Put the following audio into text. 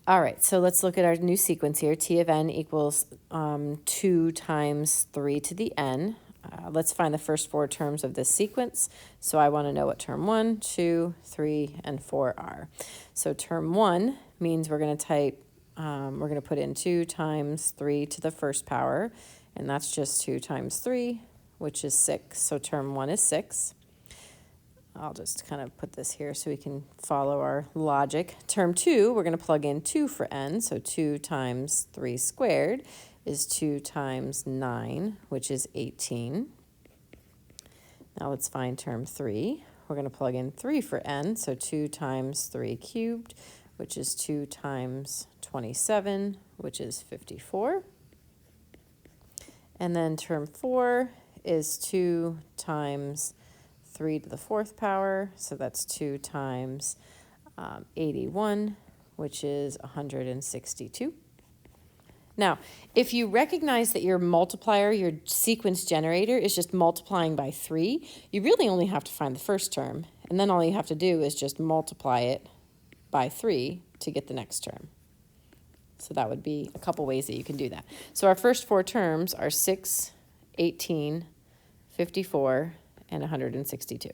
All right, so let's look at our new sequence here. T of n equals 2 times 3 to the n. Let's find the first 4 terms of this sequence. So I want to know what term 1, 2, 3, and 4 are. So term 1 means we're going to type, we're going to put in 2 times 3 to the first power, and that's just 2 times 3, which is 6. So term 1 is 6. I'll just kind of put this here so we can follow our logic. Term 2, we're going to plug in 2 for n, so 2 times 3 squared is 2 times 9, which is 18. Now let's find term 3. We're going to plug in 3 for n, so 2 times 3 cubed, which is 2 times 27, which is 54. And then term 4 is 2 times 3 to the 4th power, so that's 2 times 81, which is 162. Now, if you recognize that your multiplier, your sequence generator, is just multiplying by 3, you really only have to find the first term, and then all you have to do is just multiply it by 3 to get the next term. So that would be a couple ways that you can do that. So our first 4 terms are 6, 18, 54, and 162.